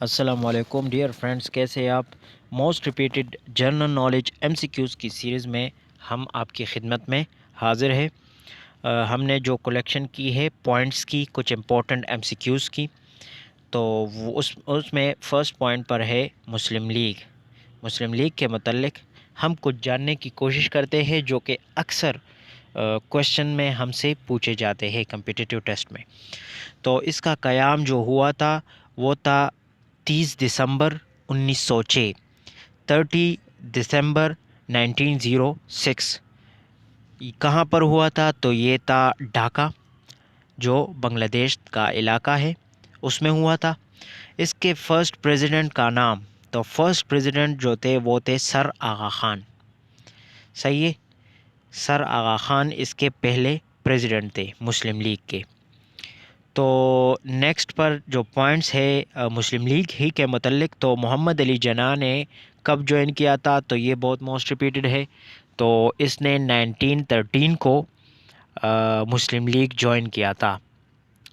السلام علیکم dear friends, کیسے ہیں آپ؟ Most repeated general knowledge M C Qs کی سیریز میں ہم آپ کی خدمت میں حاضر ہے۔ ہم نے جو کلیکشن کی ہے پوائنٹس کی، کچھ امپورٹنٹ ایم سی کیوز کی، تو وہ اس میں فرسٹ پوائنٹ پر ہے مسلم لیگ۔ مسلم لیگ کے متعلق ہم کچھ جاننے کی کوشش کرتے ہیں جو کہ اکثر کوشچن میں ہم سے پوچھے جاتے ہیں کمپٹیٹیو ٹیسٹ میں۔ تو اس کا قیام جو ہوا تھا وہ تھا 30 دسمبر 1906، 30 دسمبر 1906۔ کہاں پر ہوا تھا؟ تو یہ تھا ڈھاکہ، جو بنگلہ دیش کا علاقہ ہے، اس میں ہوا تھا۔ اس کے فرسٹ پریزیڈنٹ کا نام، تو فرسٹ پریزیڈنٹ جو تھے وہ تھے سر آغا خان۔ صحیح ہے، سر آغا خان اس کے پہلے پریزیڈنٹ تھے مسلم لیگ کے۔ تو نیکسٹ پر جو پوائنٹس ہے مسلم لیگ ہی کے متعلق، تو محمد علی جناح نے کب جوائن کیا تھا؟ تو یہ بہت موسٹ ریپیٹڈ ہے۔ تو اس نے 1913 کو مسلم لیگ جوائن کیا تھا۔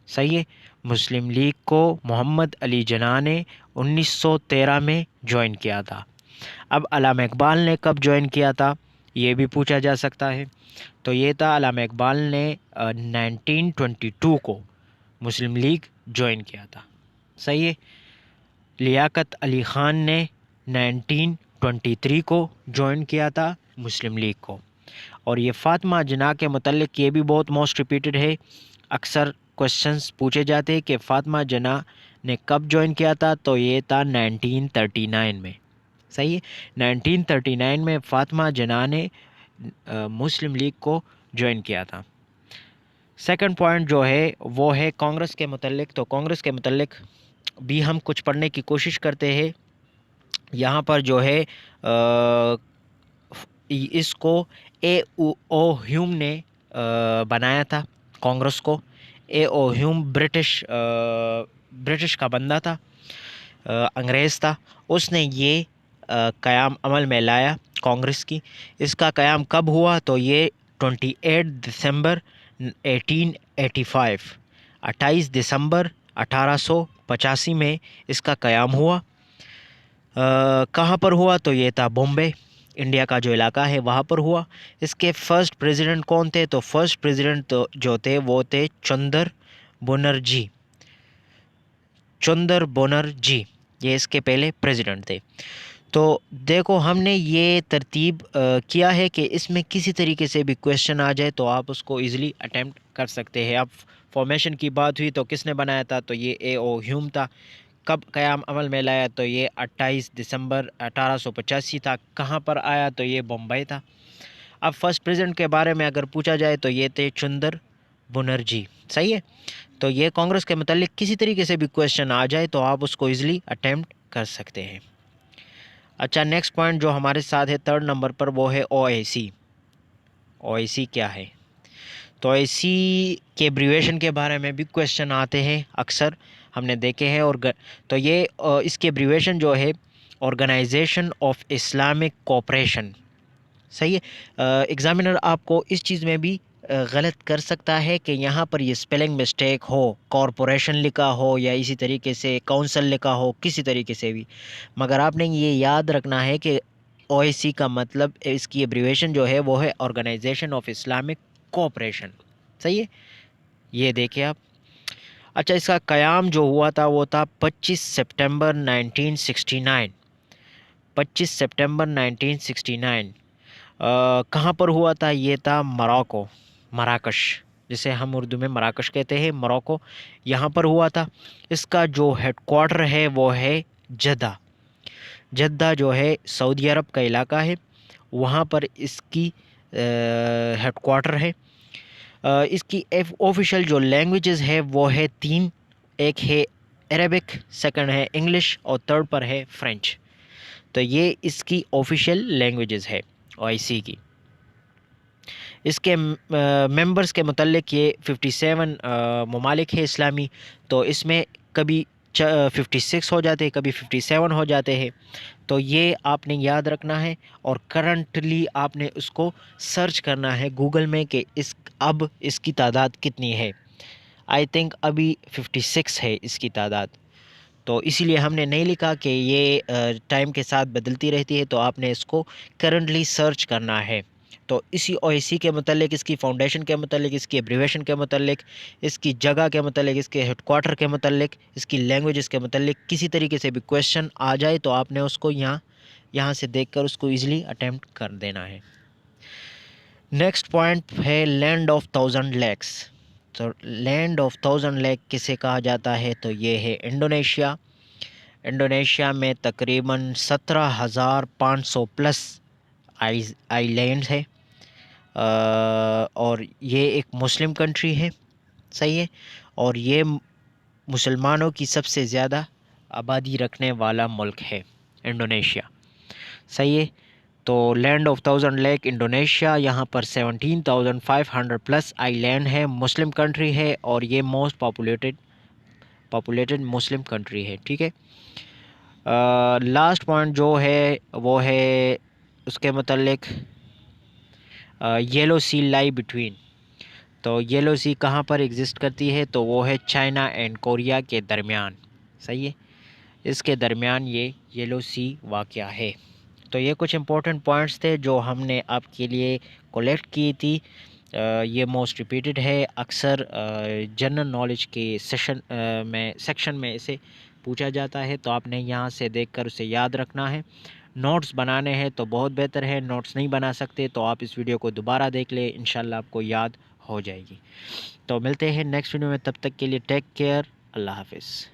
صحیح ہے، مسلم لیگ کو محمد علی جناح نے 1913 میں جوائن کیا تھا۔ اب علامہ اقبال نے کب جوائن کیا تھا یہ بھی پوچھا جا سکتا ہے۔ تو یہ تھا علامہ اقبال نے 1922 کو مسلم لیگ جوائن کیا تھا۔ صحیح ہے، لیاقت علی خان نے 1923 کو جوائن کیا تھا مسلم لیگ کو۔ اور یہ فاطمہ جناح کے متعلق یہ بھی بہت موسٹ ریپیٹڈ ہے، اکثر کوشچنس پوچھے جاتے ہیں کہ فاطمہ جناح نے کب جوائن کیا تھا؟ تو یہ تھا 1939 میں۔ صحیح ہے، 1939 میں فاطمہ جناح نے مسلم لیگ کو جوائن کیا تھا۔ سیکنڈ پوائنٹ جو ہے وہ ہے کانگریس کے متعلق۔ تو کانگریس کے متعلق بھی ہم کچھ پڑھنے کی کوشش کرتے ہیں۔ یہاں پر جو ہے اس کو اے او ہیوم نے بنایا تھا کانگریس کو۔ اے او ہیوم برٹش کا بندہ تھا، انگریز تھا۔ اس نے یہ قیام عمل میں لایا کانگریس کی۔ اس کا قیام کب ہوا؟ تو یہ 28 دسمبر 1885، 28 دسمبر 1885 میں اس کا قیام ہوا۔ کہاں پر ہوا؟ تو یہ تھا بامبے، انڈیا کا جو علاقہ ہے وہاں پر ہوا۔ اس کے فرسٹ پریزیڈنٹ کون تھے؟ تو فرسٹ پریزیڈنٹ جو تھے وہ تھے چندر بنرجی۔ چندر بنرجی یہ اس کے پہلے پریزیڈنٹ تھے۔ تو دیکھو، ہم نے یہ ترتیب کیا ہے کہ اس میں کسی طریقے سے بھی کویشچن آ جائے تو آپ اس کو ایزیلی اٹیمپٹ کر سکتے ہیں۔ اب فارمیشن کی بات ہوئی تو کس نے بنایا تھا؟ تو یہ اے او ہیوم تھا۔ کب قیام عمل میں لایا؟ تو یہ 28 دسمبر 1885 تھا۔ کہاں پر آیا؟ تو یہ بمبئی تھا۔ اب فرسٹ پریزیڈنٹ کے بارے میں اگر پوچھا جائے تو یہ تھے چندر بنرجی۔ صحیح ہے، تو یہ کانگریس کے متعلق کسی طریقے سے بھی کویشچن آ جائے تو آپ اس کو ایزیلی اٹیمپٹ کر سکتے ہیں۔ اچھا، نیکسٹ پوائنٹ جو ہمارے ساتھ ہے تھرڈ نمبر پر وہ ہے او اے سی۔ او اے سی کیا ہے؟ تو او اے سی کے ایبریویشن کے بارے میں بھی کویشچن آتے ہیں، اکثر ہم نے دیکھے ہیں۔ تو یہ اس کے ایبریویشن جو ہے آرگنائزیشن آف اسلامک کوآپریشن۔ صحیح ہے، ایگزامینر آپ کو اس چیز میں بھی غلط کر سکتا ہے کہ یہاں پر یہ اسپیلنگ مسٹیک ہو، کارپوریشن لکھا ہو یا اسی طریقے سے کونسل لکھا ہو، کسی طریقے سے بھی، مگر آپ نے یہ یاد رکھنا ہے کہ او اے سی کا مطلب، اس کی ایبریویشن جو ہے وہ ہے آرگنائزیشن آف اسلامک کوآپریشن۔ صحیح ہے، یہ دیکھیں آپ۔ اچھا، اس کا قیام جو ہوا تھا وہ تھا 25 سپٹمبر 1969، 25 سپٹمبر 1969۔ کہاں پر ہوا تھا؟ یہ تھا مراکش، جسے ہم اردو میں مراکش کہتے ہیں، موروکو، یہاں پر ہوا تھا۔ اس کا جو ہیڈ کوارٹر ہے وہ ہے جدہ۔ جدہ جو ہے سعودی عرب کا علاقہ ہے، وہاں پر اس کی ہیڈ کوارٹر ہے۔ اس کی آفیشیل جو لینگویجز ہے وہ ہے 3، ایک ہے عربک، سیکنڈ ہے انگلش اور تھرڈ پر ہے فرینچ۔ تو یہ اس کی آفیشیل لینگویجز ہے او آئی سی کی۔ اس کے ممبرز کے متعلق یہ 57 ممالک ہے اسلامی، تو اس میں کبھی 56 ہو جاتے ہیں، کبھی 57 ہو جاتے ہیں۔ تو یہ آپ نے یاد رکھنا ہے، اور کرنٹلی آپ نے اس کو سرچ کرنا ہے گوگل میں کہ اب اس کی تعداد کتنی ہے۔ آئی تھنک ابھی 56 ہے اس کی تعداد۔ تو اسی لیے ہم نے نہیں لکھا کہ یہ ٹائم کے ساتھ بدلتی رہتی ہے، تو آپ نے اس کو کرنٹلی سرچ کرنا ہے۔ تو اسی او اے سی کے متعلق، اس کی فاؤنڈیشن کے متعلق، اس کی ایبریویشن کے متعلق، اس کی جگہ کے متعلق، اس کے ہیڈ کوارٹر کے متعلق، اس کی لینگویجز کے متعلق کسی طریقے سے بھی کویشچن آ جائے تو آپ نے اس کو یہاں سے دیکھ کر اس کو ایزیلی اٹیمپٹ کر دینا ہے۔ نیکسٹ پوائنٹ ہے لینڈ آف 1000 لیکس۔ تو لینڈ آف 1000 لیک کسے کہا جاتا ہے؟ تو یہ ہے انڈونیشیا۔ انڈونیشیا میں تقریباً 17,500 پلس آئی لینڈز ہے، اور یہ ایک مسلم کنٹری ہے، صحیح ہے، اور یہ مسلمانوں کی سب سے زیادہ آبادی رکھنے والا ملک ہے انڈونیشیا، صحیح ہے۔ تو لینڈ آف 1000 لیک انڈونیشیا، یہاں پر 17,500 پلس آئی لینڈ ہے، مسلم کنٹری ہے، اور یہ موسٹ پاپولیٹڈ مسلم کنٹری ہے، ٹھیک ہے۔ لاسٹ پوائنٹ جو ہے وہ ہے اس کے متعلق یلو سی لائی بٹوین۔ تو یلو سی کہاں پر ایگزسٹ کرتی ہے؟ تو وہ ہے چائنا اینڈ کوریا کے درمیان، صحیح ہے، اس کے درمیان یہ یلو سی واقع ہے۔ تو یہ کچھ امپورٹنٹ پوائنٹس تھے جو ہم نے آپ کے لیے کولیکٹ کی تھی۔ یہ موسٹ ریپیٹڈ ہے، اکثر جنرل نالج کے سیکشن میں اسے پوچھا جاتا ہے، تو آپ نے یہاں سے دیکھ کر اسے یاد رکھنا ہے۔ نوٹس بنانے ہیں تو بہت بہتر ہے، نوٹس نہیں بنا سکتے تو آپ اس ویڈیو کو دوبارہ دیکھ لیں، انشاءاللہ آپ کو یاد ہو جائے گی۔ تو ملتے ہیں نیکسٹ ویڈیو میں، تب تک کے لیے ٹیک کیئر، اللہ حافظ۔